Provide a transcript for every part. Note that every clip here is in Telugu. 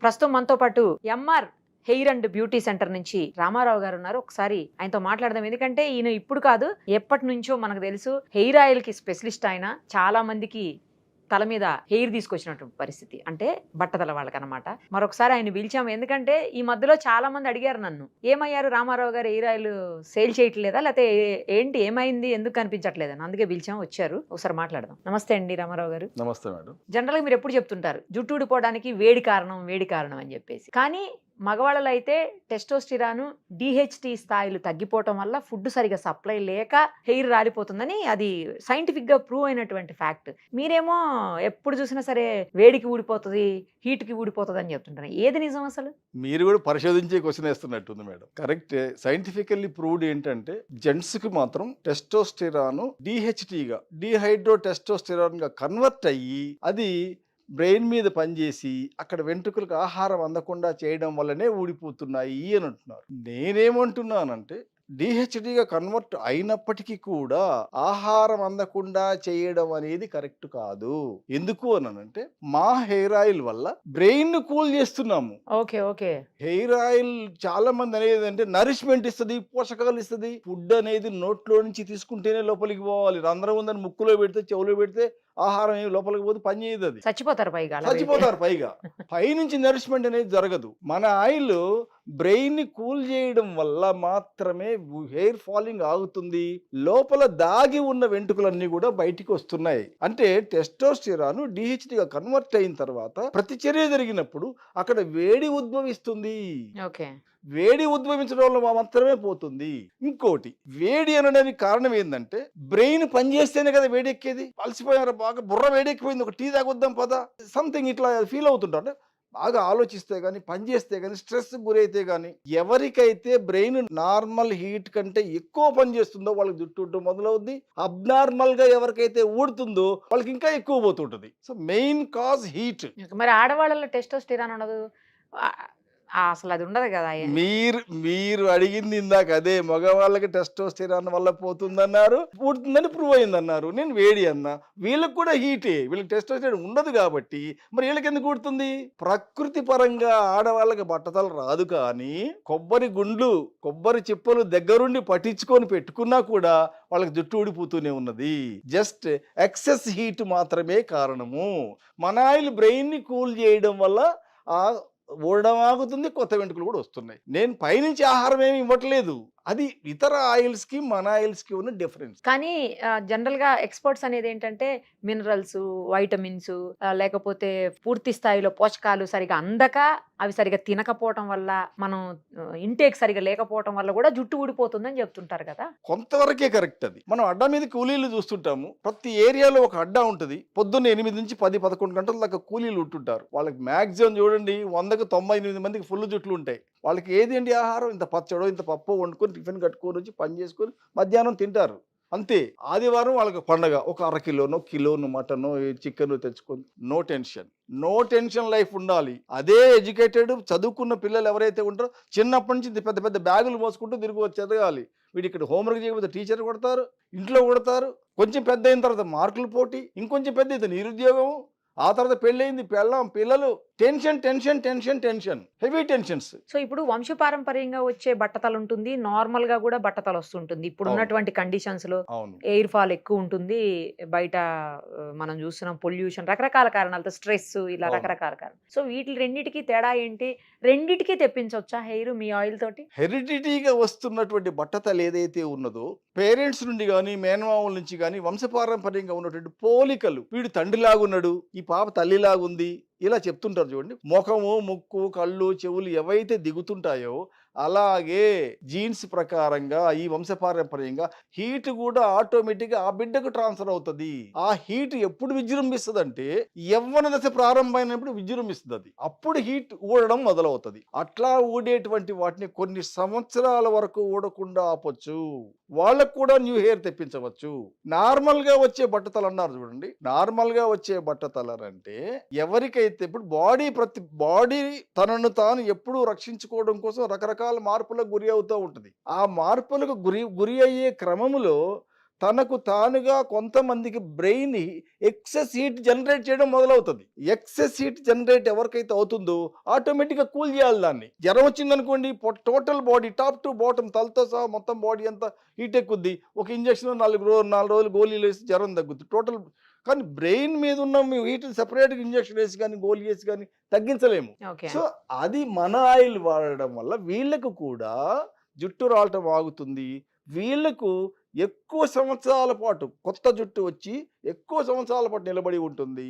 ప్రస్తుతం మనతో పాటు MR hair and beauty centre నుంచి రామారావు గారు ఉన్నారు. ఒకసారి ఆయనతో మాట్లాడదాం. ఎందుకంటే ఈయన ఇప్పుడు కాదు, ఎప్పటి నుంచో మనకు తెలుసు హెయిర్ ఆయిల్ కి స్పెషలిస్ట్. ఆయన చాలా మందికి తల మీద హెయిర్ తీసుకొచ్చినటువంటి పరిస్థితి, అంటే బట్టతల వాళ్ళకనమాట. మరొకసారి ఆయన పిలిచాము, ఎందుకంటే ఈ మధ్యలో చాలా మంది అడిగారు నన్ను, ఏమయ్యారు రామారావు గారు, హెయిర్ ఆయిల్ సేల్ చేయట్లేదా, లేకపోతే ఏంటి ఏమైంది, ఎందుకు కనిపించట్లేదని. అందుకే పిలిచాము, వచ్చారు. ఒకసారి మాట్లాడదాం. నమస్తే అండి రామారావు గారు. నమస్తే మేడం. జనరల్ గా మీరు ఎప్పుడు చెప్తుంటారు జుట్టు ఊడిపోవడానికి వేడి కారణం అని చెప్పేసి, కానీ మగవాళ్ళలో అయితే టెస్టోస్టిరాను డిహెచ్టి స్థాయిలు తగ్గిపోవటం వల్ల ఫుడ్ సరిగా సప్లై లేక హెయిర్ రాలిపోతుందని అది సైంటిఫిక్ గా ప్రూవ్ అయినటువంటి ఫ్యాక్ట్. మీరేమో ఎప్పుడు చూసినా సరే వేడికి ఊడిపోతుంది, హీట్ కి ఊడిపోతుంది అని చెప్తుంటారు. ఏది నిజం అసలు? మీరు కూడా పరిశోధించే క్వశ్చన్ వేస్తున్నట్టుంది మేడం. కరెక్ట్. సైంటిఫికల్లీ ప్రూవ్డ్ ఏంటంటే జెంట్స్ కి మాత్రం టెస్టోస్టిరాను డిహెచ్టిగా డిహైడ్రో టెస్టోస్టిరాన్ గా కన్వర్ట్ అయ్యి అది బ్రెయిన్ మీద పనిచేసి అక్కడ వెంట్రుకలకు ఆహారం అందకుండా చేయడం వల్లనే ఊడిపోతున్నాయి అని అంటున్నారు. నేనేమంటున్నానంటే డిహెచ్డిగా కన్వర్ట్ అయినప్పటికీ కూడా ఆహారం అందకుండా చేయడం అనేది కరెక్ట్ కాదు. ఎందుకు అనంటే మా హెయిర్ ఆయిల్ వల్ల బ్రెయిన్ ను కూల్ చేస్తున్నాము. Okay okay. హెయిర్ ఆయిల్ చాలా మంది అనేది అంటే నరిష్మెంట్ ఇస్తుంది, పోషకాలు ఇస్తుంది. ఫుడ్ అనేది నోట్లో నుంచి తీసుకుంటేనే లోపలికి పోవాలి. రంధ్రం ఉందని ముక్కులో పెడితే చెవులో పెడితే ఆహారం ఏమి లోపలికి పోతే పని చేయదు, అది చచ్చిపోతారు పైగా పైనుంచి నరిష్మెంట్ అనేది జరగదు. మన ఆయిల్ బ్రెయిన్ ని కూల్ చేయడం వల్ల మాత్రమే హెయిర్ ఫాలింగ్ ఆగుతుంది. లోపల దాగి ఉన్న వెంట్రుకలన్నీ కూడా బయటికి వస్తున్నాయి. అంటే టెస్టోస్టిరాను డిహెచ్డిగా కన్వర్ట్ అయిన తర్వాత ప్రతిచర్య జరిగినప్పుడు అక్కడ వేడి ఉద్భవిస్తుంది. ఓకే. వేడి ఉద్భవించడం వల్ల మాత్రమే పోతుంది. ఇంకోటి, వేడి అనడానికి కారణం ఏంటంటే బ్రెయిన్ పనిచేస్తేనే కదా వేడి ఎక్కేది. అలసిపోయారు బాగా, బుర్ర వేడెక్కిపోయింది, ఒక టీ తాగొద్దాం పదా, సంథింగ్ ఇట్లా ఫీల్ అవుతుంటారు. బాగా ఆలోచిస్తే గానీ, పనిచేస్తే గానీ, స్ట్రెస్ గురైతే గానీ, ఎవరికైతే బ్రెయిన్ నార్మల్ హీట్ కంటే ఎక్కువ పనిచేస్తుందో వాళ్ళకి జుట్టు మొదలవుద్ది. అబ్నార్మల్ గా ఎవరికైతే ఊడుతుందో వాళ్ళకి ఇంకా ఎక్కువ పోతుంటది. So main cause heat. మరి ఆడవాళ్ళలో టెస్టోస్టిరాన్ ఉండదు అసలు, అది ఉండదు కదా. మీరు అడిగింది ఇందాక అదే, మగవాళ్ళకి టెస్టోస్టిరాన్ వల్ల పోతుందన్నారు, పుడుతుందని ప్రూవ్ అయిందన్నారు. నేను వేడి అన్నా. వీళ్ళకి కూడా హీటే, వీళ్ళకి టెస్టోస్టిరాన్ ఉండదు కాబట్టి మరి వీళ్ళకి ఎందుకు పుడుతుంది? ప్రకృతి పరంగా ఆడవాళ్ళకి బట్టతలు రాదు, కానీ కొబ్బరి గుండ్లు, కొబ్బరి చిప్పలు దగ్గరుండి పట్టించుకొని పెట్టుకున్నా కూడా వాళ్ళకి జుట్టు ఊడిపోతూనే ఉన్నది. జస్ట్ ఎక్సెస్ హీట్ మాత్రమే కారణము. మన ఆయిల్ బ్రెయిన్ ని కూల్ చేయడం వల్ల ఆ ఊడడం ఆగుతుంది, కొత్త వెంట్రుకలు కూడా వస్తున్నాయి. నేను పైనుంచి ఆహారం ఏమి ఇవ్వట్లేదు. అది ఇతర ఆయిల్స్ కి మన ఆయిల్స్ కి ఉన్న డిఫరెన్స్. కానీ జనరల్ గా ఎక్స్పర్ట్స్ అనేది ఏంటంటే మినరల్స్, వైటమిన్స్, లేకపోతే పూర్తి స్థాయిలో పోషకాలు సరిగా అందక, అవి సరిగా తినకపోవటం వల్ల, మనం ఇంటేక్ సరిగా లేకపోవటం వల్ల కూడా జుట్టు ఊడిపోతుందని చెప్తుంటారు కదా. కొంతవరకే కరెక్ట్. అది మనం అడ్డా మీద కూలీలు చూస్తుంటాము. ప్రతి ఏరియాలో ఒక అడ్డా ఉంటుంది. పొద్దున్న 8 నుంచి 10-11 గంటల దాకా కూలీలు ఉంటుంటారు. వాళ్ళకి మాక్సిమం చూడండి 100కు 98 మందికి ఫుల్ జుట్లు ఉంటాయి. వాళ్ళకి ఏది అండి ఆహారం? ఇంత పచ్చడో ఇంత పప్పు వండుకొని టిఫిన్ కట్టుకొని వచ్చి పని చేసుకొని మధ్యాహ్నం తింటారు, అంతే. ఆదివారం వాళ్ళకి పండగ, ఒక కిలోను మటను చికెన్ తెచ్చుకొని నో టెన్షన్ లైఫ్ ఉండాలి. అదే ఎడ్యుకేటెడ్ చదువుకున్న పిల్లలు ఎవరైతే ఉంటారో చిన్నప్పటి నుంచి పెద్ద పెద్ద బ్యాగులు మోసుకుంటూ తిరిగి వచ్చి చదవాలి. వీడు ఇక్కడ హోంవర్క్ చేయకపోతే టీచర్ కొడతారు, ఇంట్లో కొడతారు. కొంచెం పెద్ద అయిన తర్వాత మార్కులు పోటీ, ఇంకొంచెం పెద్ద అయితే నిరుద్యోగం, ఆ తర్వాత పెళ్ళయింది, పెళ్ళాం, పిల్లలు, టెన్షన్, హెవీ టెన్షన్స్. సో ఇప్పుడు వంశపారంపర్యంగా వచ్చే బట్టతలు ఉంటుంది, నార్మల్ గా కూడా బట్టతలు వస్తుంటుంది. ఇప్పుడు ఉన్నటువంటి కండిషన్స్ లో ఎయిర్ ఫాల్ ఎక్కువ ఉంటుంది, బయట మనం చూస్తున్నాం పొల్యూషన్, రకరకాల కారణాలతో, స్ట్రెస్, ఇలా రకరకాల కారణాలు. సో వీటి రెండింటికి తేడా ఏంటి? రెండింటికి తెప్పించవచ్చా హెయిర్ మీ ఆయిల్ తోటి? హెరిడిటీగా వస్తున్నటువంటి బట్టతలు ఏదైతే ఉన్నదో, పేరెంట్స్ నుండి కానీ, మేనమామల నుంచి కానీ, వంశపారంపర్యంగా ఉన్నటువంటి పోలికలు, వీడు తండ్రిలాగున్నాడు, ఈ పాప తల్లిలాగుంది, ఇలా చెప్తుంటారు చూడండి. ముఖము, ముక్కు, కళ్ళు, చెవులు ఏవైతే దిగుతుంటాయో అలాగే జీన్స్ ప్రకారంగా ఈ వంశపారంపర్యంగా హీట్ కూడా ఆటోమేటిక్గా ఆ బిడ్డకు ట్రాన్స్ఫర్ అవుతుంది. ఆ హీట్ ఎప్పుడు విజృంభిస్తుంది అంటే యవ్వన దశ ప్రారంభమైనప్పుడు విజృంభిస్తుంది. అది అప్పుడు హీట్ ఊడడం మొదలవుతుంది. అట్లా ఊడేటువంటి వాటిని కొన్ని సంవత్సరాల వరకు ఊడకుండా ఆపొచ్చు. వాళ్ళకు కూడా న్యూ హెయిర్ తెప్పించవచ్చు. నార్మల్ గా వచ్చే బట్టతలు అన్నారు చూడండి. నార్మల్ గా వచ్చే బట్టతలు అంటే ఎవరికైతే ఇప్పుడు బాడీ తనను తాను ఎప్పుడూ రక్షించుకోవడం కోసం రకరకాల మార్పులకు గురి అవుతూ ఉంటుంది. ఆ మార్పులకు గురి అయ్యే క్రమములో తనకు తానుగా కొంతమందికి బ్రెయిన్ ఎక్సెస్ హీట్ జనరేట్ చేయడం మొదలవుతుంది. ఎక్సెస్ హీట్ జనరేట్ ఎవరికైతే అవుతుందో ఆటోమేటిక్గా కూల్ చేయాలి దాన్ని. జ్వరం వచ్చిందనుకోండి, total body top to bottom తలతో సహా మొత్తం బాడీ అంతా హీట్ ఎక్కుద్ది. ఒక ఇంజక్షన్ 4 రోజులు గోళీలు వేసి జ్వరం తగ్గుద్ది టోటల్. కానీ బ్రెయిన్ మీద ఉన్న హీట్ సెపరేట్గా ఇంజక్షన్ వేసి కానీ గోళీ వేసి కానీ తగ్గించలేము. సో అది మన ఆయిల్ వాడడం వల్ల వీళ్ళకు కూడా జుట్టు రాలటం ఆగుతుంది. వీళ్ళకు ఎక్కువ సంవత్సరాల పాటు కొత్త జుట్టు వచ్చి ఎక్కువ సంవత్సరాల పాటు నిలబడి ఉంటుంది.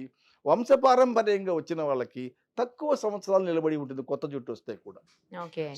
వంశపారంపర్యంగా వచ్చిన వాళ్ళకి తక్కువ సంవత్సరాలు నిలబడి ఉంటుంది కొత్త జుట్టు వస్తే కూడా.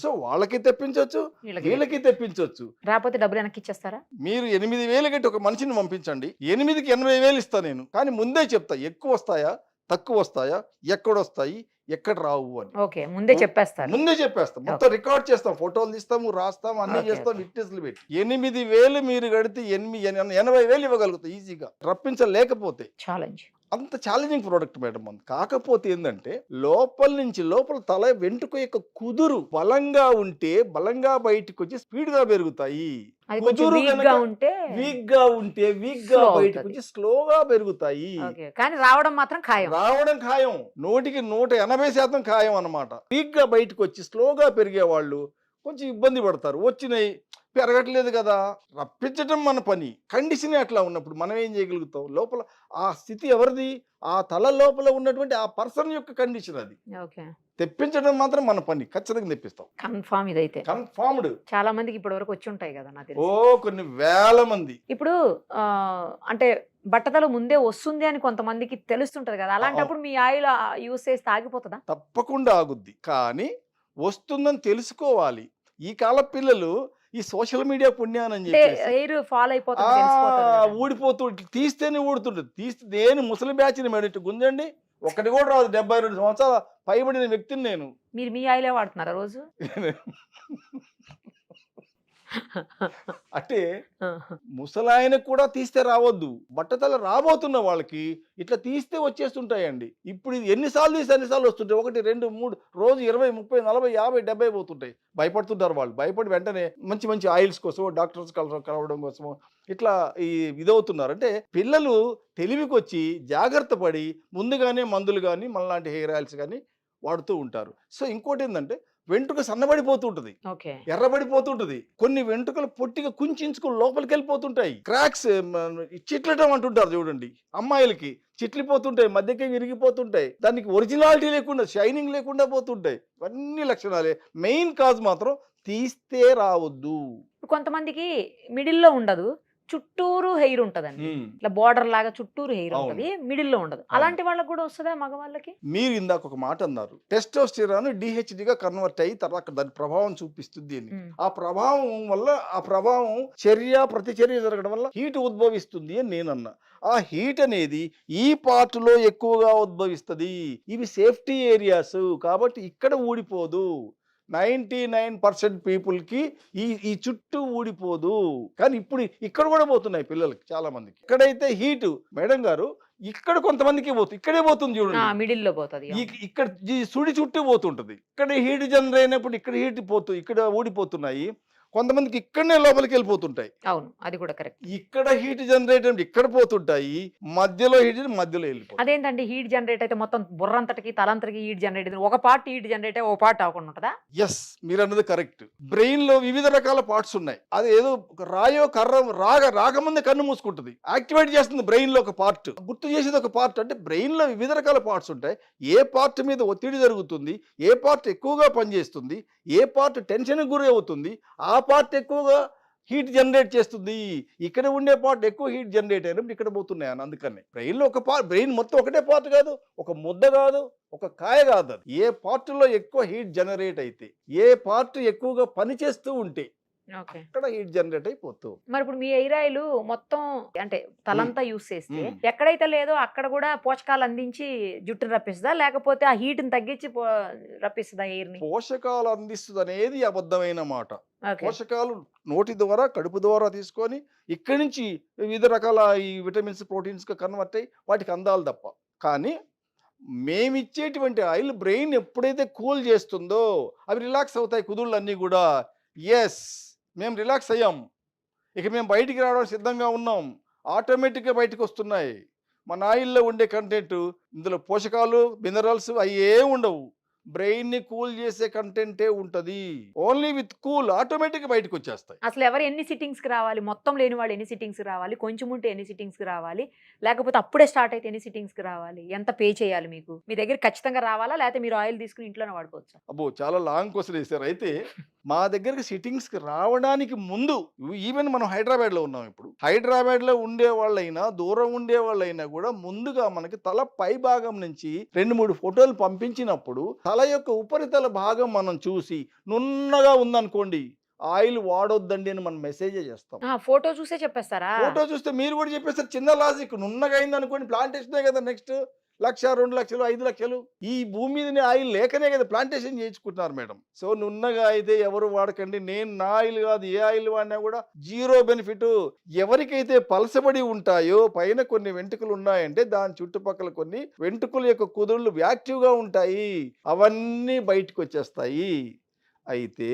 సో వాళ్ళకి తెప్పించవచ్చు, వీళ్ళకి తెప్పించవచ్చు. రాకపోతే డబ్బులు వెనక్కి ఇచ్చేస్తారా? మీరు 8,000 కట్టి ఒక మనిషిని పంపించండి, 8కి 80,000 ఇస్తా నేను. కానీ ముందే చెప్తా ఎక్కువ వస్తాయా తక్కువ వస్తాయా ఎక్కడొస్తాయి ఎక్కడ రావు అని. ముందే చెప్పేస్తాం. మొత్తం రికార్డ్ చేస్తాం, ఫోటోలు తీస్తాము, రాస్తాము, అన్ని చేస్తాం, విట్నెస్లు పెట్టి. 8,000 మీరు కడితే 80,000 ఇవ్వగలుగుతాం ఈజీగా. రప్పించలేకపోతే ఛాలెంజ్. అంత ఛాలెంజింగ్ ప్రోడక్ట్ మేడం. కాకపోతే ఏంటంటే లోపల తల వెంట్రుక యొక్క కుదురు బలంగా ఉంటే బలంగా బయటకు వచ్చి స్పీడ్ గా పెరుగుతాయి. కుదురు వీక్ గా ఉంటే వీక్ గా బయటకు వచ్చి స్లోగా పెరుగుతాయి. కానీ రావడం మాత్రం ఖాయం. 100కి 180% ఖాయం అన్నమాట. వీక్ గా బయటకు వచ్చి స్లోగా పెరిగే వాళ్ళు కొంచెం ఇబ్బంది పడతారు. వచ్చినాయి పెరగట్లేదు కదా, రప్పించడం మన పని. కండిషన్ అట్లా ఉన్నప్పుడు మనం ఏం చేయగలుగుతాం? లోపల ఆ స్థితి ఎవరిది? ఆ తల లోపల ఉన్నటువంటి ఆ పర్సన్ యొక్క కండిషన్ అది. తెప్పించడం మాత్రం మన పని. ఖచ్చితంగా తెప్పిస్తాం. కన్ఫర్మ్. ఇదైతే కన్ఫర్మ్డ్. చాలా మందికి ఇప్పటి వరకు వచ్చి ఉంటాయి కదా నాకు తెలిసి. కొన్ని వేల మంది. ఇప్పుడు అంటే బట్టతల ముందే వస్తుంది అని కొంతమందికి తెలుస్తుంటది కదా, అలాంటప్పుడు మీ ఆయిల్ యూస్ చేస్తే ఆగిపోతుందా? తప్పకుండా ఆగుద్ది. కానీ వస్తుందని తెలుసుకోవాలి. ఈ కాల పిల్లలు ఈ సోషల్ మీడియా పుణ్యానని ఊడిపోతూ తీస్తేనే ఊడుతుంటుంది. నేను ముసలి బ్యాచ్ని మేడం గుంజండి ఒక్కటి కూడా రాదు. 72 సంవత్సరాల పైబడిన వ్యక్తిని నేను. మీరు మీ ఆయిలే వాడుతున్నారా రోజు? అంటే ముసలాయనకు కూడా తీస్తే రావద్దు. బట్టతల రాబోతున్న వాళ్ళకి ఇట్లా తీస్తే వచ్చేస్తుంటాయండి. ఇప్పుడు ఎన్నిసార్లు తీస్తే అన్నిసార్లు వస్తుంటాయి. 1, 2, 3 రోజు 20, 30, 40, 50, 70 పోతుంటాయి. భయపడుతుంటారు వాళ్ళు. భయపడి వెంటనే మంచి ఆయిల్స్ కోసం డాక్టర్స్ కలవడం కోసము ఇట్లా ఇదవుతున్నారు. అంటే పిల్లలు తెలివికి వచ్చి జాగ్రత్త పడి ముందుగానే మందులు కానీ మనలాంటి హెయిర్ ఆయిల్స్ కానీ వాడుతూ ఉంటారు. సో ఇంకోటి ఏంటంటే వెంట్రుక సన్నబడిపోతుంటది, ఎర్రబడిపోతుంటది. కొన్ని వెంట్రుకలు పొట్టిగా కుంచుకుని లోపలికి వెళ్ళిపోతుంటాయి. క్రాక్స్ చిట్లటం అంటుంటారు చూడండి, అమ్మాయిలకి చిట్లిపోతుంటాయి, మధ్యకి విరిగిపోతుంటాయి. దానికి ఒరిజినాలిటీ లేకుండా షైనింగ్ లేకుండా పోతుంటాయి. అన్ని లక్షణాలే. మెయిన్ కాజ్ మాత్రం తీస్తే రావద్దు. కొంతమందికి మిడిల్లో ఉండదు, చుట్టూరు హెయిర్ ఉంటదండి. ఇట్లా బోర్డర్ లాగా చుట్టూరు హెయిర్ ఉంటది, మిడిల్ లో ఉండదు. అలాంటి వాళ్ళకి కూడా వస్తుందా మగవాళ్ళకి? మీరు ఇందాక ఒక మాట అన్నారు, టెస్టోస్టెరాన్ డిహెచ్డిగా కన్వర్ట్ అయ్యి తర్వాత దాని ప్రభావం చూపిస్తుంది అని. ఆ ప్రభావం వల్ల ఆ ప్రభావం ప్రతిచర్య జరగడం వల్ల హీట్ ఉద్భవిస్తుంది అని నేనన్నా. ఆ హీట్ అనేది ఈ పార్ట్ లో ఎక్కువగా ఉద్భవిస్తుంది. ఇవి సేఫ్టీ ఏరియాస్ కాబట్టి ఇక్కడ ఊడిపోదు. 99% పీపుల్కి ఈ చుట్టూ ఊడిపోదు. కానీ ఇప్పుడు ఇక్కడ కూడా పోతున్నాయి పిల్లలకి చాలా మందికి. ఇక్కడైతే హీట్ మేడం గారు ఇక్కడ కొంతమందికి పోతుంది, ఇక్కడే పోతుంది చూడండి, మిడిల్ లో పోతుంది. ఇక్కడ సుడి చుట్టూ పోతుంటది. ఇక్కడ హీట్ జనరేట్ అయినప్పుడు ఇక్కడ హీట్ పోతుంది, ఇక్కడ ఊడిపోతున్నాయి. కొంతమందికి ఇక్కడనే లోపలికి వెళ్ళిపోతుంటాయి. అవును, అది కూడా కరెక్ట్. ఇక్కడ హీట్ జనరేట్ అంటే ఇక్కడ పోతుంటాయి, మధ్యలో హీట్ మధ్యలో వెళ్ళిపోతుంది. అదేంటంటే హీట్ జనరేట్ అయితే మొత్తం బుర్రంతటికి తలంతటికి హీట్ జనరేట్ అయితే ఒక పార్ట్ హీట్ జనరేట్ అయ్యి ఒక పార్ట్ అవ్వకుండా ఉంటుందా? ఎస్, మీరు అన్నది కరెక్ట్. బ్రెయిన్ లో వివిధ రకాల పార్ట్స్ ఉన్నాయి. అది ఏదో రాయో కర్ర రాకముందే కన్ను మూసుకుంటుంది, యాక్టివేట్ చేస్తుంది బ్రెయిన్ లో ఒక పార్ట్, గుర్తు చేసేది ఒక పార్ట్. అంటే బ్రెయిన్ లో వివిధ రకాల పార్ట్స్ ఉంటాయి. ఏ పార్ట్ మీద ఒత్తిడి జరుగుతుంది, ఏ పార్ట్ ఎక్కువగా పనిచేస్తుంది, ఏ పార్ట్ టెన్షన్ గురి అవుతుంది, ఆ పార్ట్ ఎక్కువగా హీట్ జనరేట్ చేస్తుంది. ఇక్కడ ఉండే పార్ట్ ఎక్కువ హీట్ జనరేట్ అయినప్పుడు ఇక్కడ పోతున్నాయి అని. అందుకని బ్రెయిన్ లో బ్రెయిన్ మొత్తం ఒకటే పార్ట్ కాదు, ఒక ముద్ద కాదు, ఒక కాయ కాదు. అది ఏ పార్ట్ లో ఎక్కువ హీట్ జనరేట్ అయితే, ఏ పార్ట్ ఎక్కువగా పనిచేస్తూ ఉంటే అక్కడ హీట్ జనరేట్ అయిపోతూ. మరి ఇప్పుడు మీ హెయిర్ ఆయిల్ మొత్తం అంటే తలంతా యూస్ చేస్తే ఎక్కడైతే లేదో అక్కడ కూడా పోషకాలు అందించి జుట్టును రప్పిస్తుందా, లేకపోతే ఆ హీట్ ని తగ్గించి రప్పిస్తుందా హెయిర్ ని? పోషకాలు అందిస్తుంది అనేది అబద్ధమైన మాట. పోషకాలు నోటి ద్వారా కడుపు ద్వారా తీసుకొని ఇక్కడి నుంచి వివిధ రకాల ఈ విటమిన్స్ ప్రోటీన్స్ కన్వర్ట్ అయ్యి వాటికి అందాలి తప్ప. కానీ మేమిచ్చేటువంటి ఆయిల్ బ్రెయిన్ ఎప్పుడైతే కూల్ చేస్తుందో అవి రిలాక్స్ అవుతాయి కుదుళ్ళు అన్నీ కూడా. ఎస్, మేము రిలాక్స్ అయ్యాం. ఇక మేము బయటికి రావడానికి సిద్ధంగా ఉన్నాం. ఆటోమేటిక్గా బయటకు వస్తున్నాయి. మన ఆయిల్లో ఉండే కంటెంట్, ఇందులో పోషకాలు, మినరల్స్ అవి ఏమి ఉండవు. బ్రెయిన్ని కూల్ చేసే కంటెంటే ఉంటుంది. ఓన్లీ విత్ కూల్ ఆటోమేటిక్గా బయటకు వచ్చేస్తాయి. అసలు ఎవరు ఎన్ని సిట్టింగ్స్కి రావాలి, మొత్తం లేని వాళ్ళు ఎన్ని సిట్టింగ్స్కి రావాలి, కొంచెం ఉంటే ఎన్ని సిట్టింగ్స్కి రావాలి, లేకపోతే అప్పుడే స్టార్ట్ అయితే ఎన్ని సిట్టింగ్స్కి రావాలి, ఎంత పే చేయాలి, మీకు మీ దగ్గర ఖచ్చితంగా రావాలా, లేకపోతే మీరు ఆయిల్ తీసుకుని ఇంట్లోనే వాడుకోవచ్చా? అబ్బో, చాలా లాంగ్ క్వశ్చన్ వేశారు. అయితే మా దగ్గరికి సిట్టింగ్స్కి రావడానికి ముందు, ఈవెన్ మనం హైదరాబాద్లో ఉన్నాం. ఇప్పుడు హైదరాబాద్లో ఉండే వాళ్ళైనా, దూరం ఉండే వాళ్ళైనా కూడా ముందుగా మనకి తల పై భాగం నుంచి 2-3 ఫోటోలు పంపించినప్పుడు తల యొక్క ఉపరితల భాగం మనం చూసి నున్నగా ఉందనుకోండి, ఆయిల్ వాడొద్దండి అని మనం మెసేజ్ చేస్తాం. ఫోటో చూసే చెప్పేస్తారా? ఫోటో చూస్తే మీరు కూడా చెప్పేస్తారు. చిన్న లాజిక్. నున్నగా అయింది అనుకోండి, ప్లాంటేషనే కదా నెక్స్ట్. 1,00,000, 2,00,000, 5,00,000 ఈ భూమి మీదనే ఆయిల్ లేకనే కదా ప్లాంటేషన్ చేయించుకుంటున్నారు మేడం. సో నున్నగా అయితే ఎవరు వాడకండి. నేను నా ఆయిల్ కాదు, ఏ ఆయిల్ వాడినా కూడా జీరో బెనిఫిట్. ఎవరికైతే పలసబడి ఉంటాయో, పైన కొన్ని వెంట్రుకలు ఉన్నాయంటే దాని చుట్టుపక్కల కొన్ని వెంట్రుకల యొక్క కుదుళ్ళు యాక్టివ్గా ఉంటాయి, అవన్నీ బయటకు వచ్చేస్తాయి. అయితే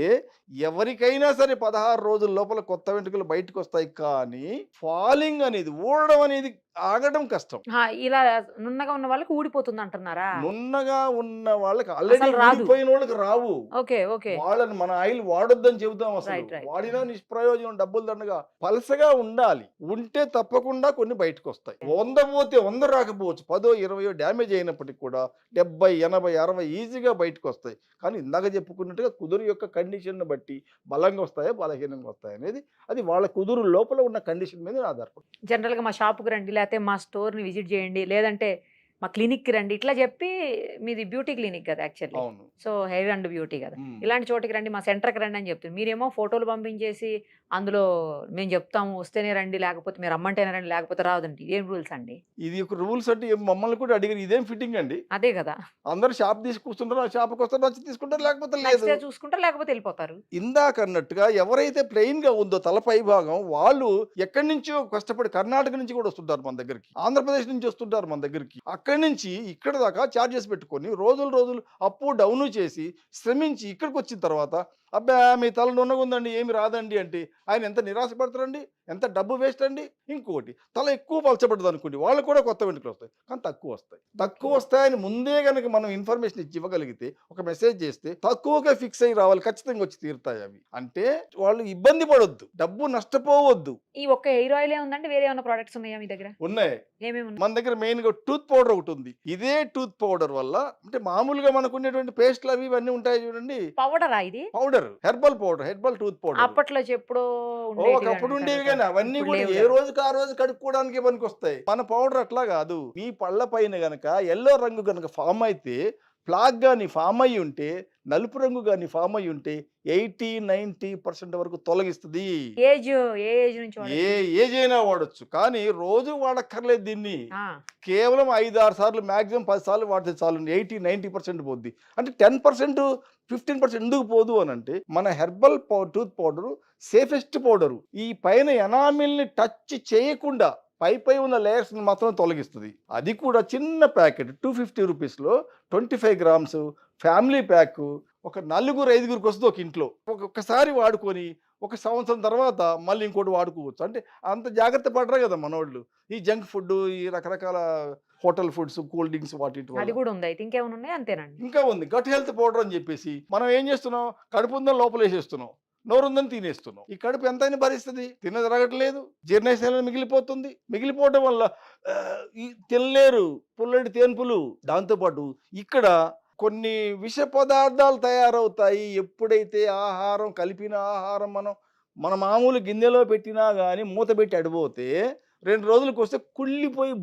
ఎవరికైనా సరే 16 రోజుల లోపల కొత్త వెంట్రుకలు బయటకు వస్తాయి. కానీ ఫాలింగ్ అనేది, ఊడడం అనేది ఆగడం కష్టం. ఇలా నున్నగా ఉన్న వాళ్ళకి ఊడిపోతుంది అంటున్నారా? నున్నగా ఉన్న వాళ్ళకి ఆల్రెడీ రాదు. ఊడిపోయిన వాళ్ళకి రావు. Okay okay. వాళ్ళని మన ఆయిల్ వాడొద్దని చెబుతాం. అసలు Right, right. వాడినా నిష్ప్రయోజనం, డబ్బులు దండగా. పలసగా ఉండాలి. ఉంటే తప్పకుండా కొన్ని బయటకు వస్తాయి. 100 పోతే 100 రాకపోవచ్చు, 10, 20 డ్యామేజ్ అయినప్పటికీ కూడా 70, 80, 60 ఈజీగా బయటకు వస్తాయి. కానీ ఇందాక చెప్పుకున్నట్టుగా కుదురు యొక్క కండిషన్ బట్టి బలంగా వస్తాయో బలహీనంగా వస్తాయి అనేది, అది వాళ్ళ కుదురు లోపల ఉన్న కండిషన్ మీద ఆధారపడుతుంది. జనరల్గా మా షాప్కి రండి, లేకపోతే మా స్టోర్ని విజిట్ చేయండి, లేదంటే మా క్లినిక్కి రండి, ఇట్లా చెప్పి, మీది బ్యూటీ క్లినిక్ కదా యాక్చువల్లీ, అవును. సో హెయిర్ అండ్ బ్యూటీ కదా, ఇలాంటి చోటికి రండి, మా సెంటర్కి రండి అని చెప్తుంది. మీరేమో ఫోటోలు పంపించేసి అందులో మేము చెప్తాము వస్తేనే రండి, లేకపోతే మీరు రమ్మంటేనే రండి, లేకపోతే రావదండి. ఇదేం రూల్స్ అండి? ఇది ఒక రూల్స్ అంటే మమ్మల్ని కూడా అడిగారు, ఇదేం ఫిట్టింగ్ అండి? అదే కదా, అందరు షాప్ తీసుకొస్తుంటారు, ఆ షాప్కి వస్తారు, నచ్చి తీసుకుంటారు, లేకపోతే లేదు. నెక్స్ట్ డే చూసుకుంటారు, లేకపోతే వెళ్ళిపోతారు. ఇందాక అన్నట్టుగా ఎవరైతే ప్లెయిన్ గా ఉందో తలపై భాగం, వాళ్ళు ఎక్కడి నుంచో కష్టపడి కర్ణాటక నుంచి కూడా వస్తుంటారు మన దగ్గరికి, ఆంధ్రప్రదేశ్ నుంచి వస్తుంటారు మన దగ్గరికి. అక్కడి నుంచి ఇక్కడ దాకా ఛార్జెస్ పెట్టుకొని రోజులు అప్పు డౌను చేసి శ్రమించి ఇక్కడికి వచ్చిన తర్వాత, అబ్బా మీ తల నున్నగా ఉందండి, ఏమి రాదండి అంటే ఆయన ఎంత నిరాశపడతారండి, ఎంత డబ్బు వేస్ట్ అండి. ఇంకోటి, తల ఎక్కువ పలచబడ్డది అనుకోండి, వాళ్ళు కూడా కొత్త వెంట్రుకలు వస్తాయి, కానీ తక్కువ వస్తాయని ముందే కనుక మనం ఇన్ఫర్మేషన్ ఇచ్చి ఇవ్వగలిగితే, ఒక మెసేజ్ చేస్తే తక్కువగా ఫిక్స్ అయ్యి రావాలి, ఖచ్చితంగా వచ్చి తీరుతాయి అవి. అంటే వాళ్ళు ఇబ్బంది పడొద్దు, డబ్బు నష్టపోవద్దు. ఈ ఒక్క హెయిర్ ఆయిల్ ఉందంటే వేరే ఏమైనా ప్రొడక్ట్స్ ఉన్నాయా మీ దగ్గర? ఉన్నాయి. ఏమేమి ఉన్నాయి? మన దగ్గర మెయిన్ గా టూత్ పౌడర్ ఒకటి ఉంది. ఇదే టూత్ పౌడర్ వల్ల, అంటే మామూలుగా మనకు ఉండేటువంటి పేస్ట్లు అవి ఇవన్నీ ఉంటాయి చూడండి, పౌడరా ఇది? Powder, herbal powder, herbal tooth powder. అప్పట్లో ఎప్పుడో ఒకప్పుడు ఉండేవి, కానీ అవన్నీ కూడా ఏ రోజుకి ఆ రోజు కడుక్కోవడానికి పనికి వస్తాయి. మన పౌడర్ అట్లా కాదు. మీ పళ్ళ పైన గనక ఎల్లో రంగు గనక ఫామ్ అయితే, ప్లాక్ గాని ఫామ్ అయ్యి ఉంటే, నలుపు రంగు గాని ఫామ్ అయ్యి ఉంటే 80-90% వరకు తొలగిస్తుంది. ఏ ఏజ్ నుంచి ఏ ఏజ్ అయినా వాడచ్చు, కానీ రోజు వాడక్కర్లేదు దీన్ని. కేవలం 5-6 సార్లు, మాక్సిమం 10 సార్లు వాడితే చాలు, 80-90% పోద్ది. అంటే 10%, 15% ఎందుకు పోదు అని అంటే, మన herbal tooth powder safest powder. ఈ పైన ఎనామిల్ని టచ్ చేయకుండా పై ఉన్న లేయర్స్ మాత్రం తొలగిస్తుంది. అది కూడా చిన్న ప్యాకెట్ 250 రూపీస్లో 25 గ్రామ్స్ ఫ్యామిలీ ప్యాక్. ఒక 4-5 వస్తుంది ఒక ఇంట్లో. ఒక్కసారి వాడుకొని 1 సంవత్సరం తర్వాత మళ్ళీ ఇంకోటి వాడుకోవచ్చు. అంటే అంత జాగ్రత్త పడరు కదా మనోళ్ళు, ఈ జంక్ ఫుడ్, ఈ రకరకాల హోటల్ ఫుడ్స్, కూల్ డ్రింక్స్, వాటి అది కూడా ఉంది. అయితే ఇంకేమైనా ఉన్నాయి? అంతేనండి. ఇంకా ఉంది గట్ హెల్త్ పౌడర్ అని చెప్పేసి. మనం ఏం చేస్తున్నాం, కడుపు ఉందని లోపల వేసేస్తున్నాం, నోరుందని తినేస్తున్నాం. ఈ కడుపు ఎంతైనా భరిస్తుంది, తినదరగట్లేదు, జీర్ణశైలం మిగిలిపోవడం వల్ల తినలేరు, పుల్లటి తేన్పులు. దాంతోపాటు ఇక్కడ కొన్ని విష పదార్థాలు తయారవుతాయి. ఎప్పుడైతే ఆహారం, కలిపిన ఆహారం మన మామూలు గిన్నెలో పెట్టినా కానీ మూత పెట్టి అడిపోతే 2 రోజులకు వస్తే కుళ్ళిపోయి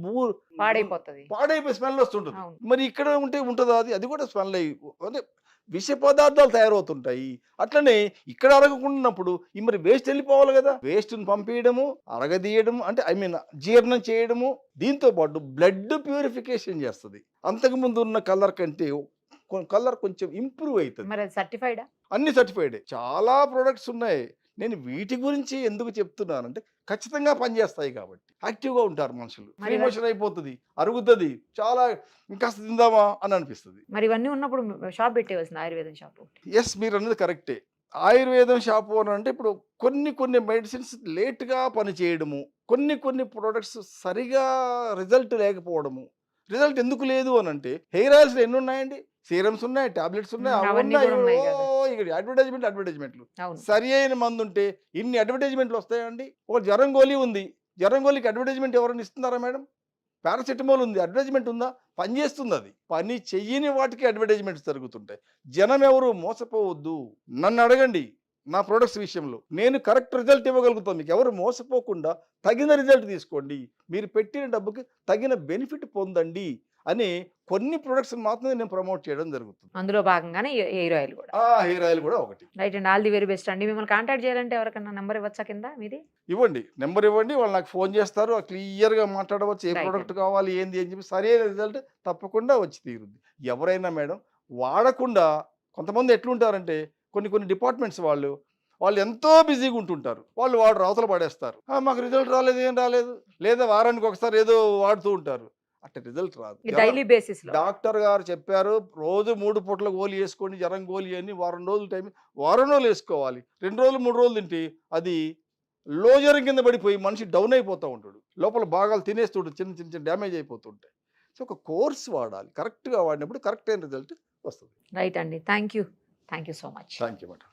పాడైపోయి స్మెల్ వస్తుంటుంది. మరి ఇక్కడ ఉంటుందా? అది కూడా స్మెల్ అయ్యి, అంటే విష పదార్థాలు తయారవుతుంటాయి. అట్లనే ఇక్కడ అరగకున్నప్పుడు ఈ మరి వేస్ట్ వెళ్ళిపోవాలి కదా, వేస్ట్ని పంపించడము, అరగదీయడము, అంటే జీర్ణం చేయడము. దీంతో పాటు బ్లడ్ ప్యూరిఫికేషన్ చేస్తుంది. అంతకుముందు ఉన్న కలర్ కంటే కలర్ కొంచెం ఇంప్రూవ్ అవుతుంది. మరి సర్టిఫైడా? అన్ని సర్టిఫైడే. చాలా ప్రొడక్ట్స్ ఉన్నాయి. నేను వీటి గురించి ఎందుకు చెప్తున్నానంటే, ఖచ్చితంగా పనిచేస్తాయి కాబట్టి. యాక్టివ్గా ఉంటారు మనుషులు, ఎమోషన్ అయిపోతుంది, అరుగుతుంది, చాలా ఇంకాస్త తిందామా అని అనిపిస్తుంది. మరి ఇవన్నీ ఉన్నప్పుడు షాప్ పెట్టేవలసింది, ఆయుర్వేదం షాప్. ఎస్, మీరు అన్నది కరెక్టే. ఆయుర్వేదం షాపు అని అంటే ఇప్పుడు కొన్ని మెడిసిన్స్ లేట్గా పనిచేయడము, కొన్ని ప్రోడక్ట్స్ సరిగా రిజల్ట్ లేకపోవడము. రిజల్ట్ ఎందుకు లేదు అని అంటే హెయిర్ ఆయిల్స్ ఎన్ని ఉన్నాయండి? సీరమ్స్ ఉన్నాయి, టాబ్లెట్స్ ఉన్నాయి, అవి అవన్నీ ఉన్నాయి. కూడా ఉన్నాయి కదా. ఇక్కడ అడ్వర్టైజ్మెంట్లు. అవును. సరి అయిన మందు ఉంటే ఇన్ని అడ్వర్టైజ్మెంట్లు వస్తాయండి? ఒక జ్వరం గోళీ ఉంది, జ్వరం గోళీకి అడ్వర్టైజ్మెంట్ ఎవరైనా ఇస్తున్నారా మేడం? పారాసెటమాల్ ఉంది, అడ్వర్టైజ్మెంట్ ఉందా? పని చేస్తుంది. అది పని చెయ్యని వాటికి అడ్వర్టైజ్మెంట్స్ జరుగుతుంటాయి. జనం ఎవరు మోసపోవద్దు. నన్ను అడగండి నా ప్రొడక్ట్స్ విషయంలో, నేను కరెక్ట్ రిజల్ట్ ఇవ్వగలుగుతాను. మీకు ఎవరు మోసపోకుండా తగిన రిజల్ట్ తీసుకోండి, మీరు పెట్టిన డబ్బుకి తగిన బెనిఫిట్ పొందండి అని కొన్ని ప్రొడక్ట్స్ మాత్రమే నేను ప్రమోట్ చేయడం జరుగుతుంది. అందులో భాగంగానే హెయిర్ ఆయిల్ కూడా. హెయిర్ ఆయిల్ కూడా ఒకటి. రైట్ అండి, ఆల్ ది వెరీ బెస్ట్ అండి. మిమ్మల్ని కాంటాక్ట్ చేయాలంటే ఎవరికన్నా నెంబర్ ఇవ్వచ్చా కింద మీది? ఇవ్వండి, నెంబర్ ఇవ్వండి, వాళ్ళు నాకు ఫోన్ చేస్తారు, క్లియర్గా మాట్లాడవచ్చు, ఏ Right. ప్రోడక్ట్ కావాలి ఏంది అని చెప్పి సరైన రిజల్ట్ తప్పకుండా వచ్చి తీరుద్ది. ఎవరైనా మేడం వాడకుండా, కొంతమంది ఎట్లుంటారంటే కొన్ని డిపార్ట్మెంట్స్ వాళ్ళు ఎంతో బిజీగా ఉంటుంటారు, వాళ్ళు వాడు అవతల పడేస్తారు. మాకు రిజల్ట్ రాలేదు, ఏం రాలేదు, లేదా వారానికి ఒకసారి ఏదో వాడుతూ ఉంటారు. అట్లా రిజల్ట్ రాదు. డైలీ బేసిస్ లో డాక్టర్ గారు చెప్పారు రోజు 3 పూట్ల గోళీ వేసుకోండి, జ్వరం గోళీ అని వారం రోజులు టైం, వారం రోజులు వేసుకోవాలి. 2 రోజులు 3 రోజులు తింటే అది లో జ్వరం కింద పడిపోయి మనిషి డౌన్ అయిపోతూ ఉంటాడు, లోపల భాగాలు తినేస్తుంటాడు, చిన్న డ్యామేజ్ అయిపోతుంటాయి. సో ఒక కోర్స్ వాడాలి, కరెక్ట్గా వాడినప్పుడు కరెక్ట్ అయిన రిజల్ట్ వస్తుంది. రైట్ అండి, thank you so much. Thank you madam.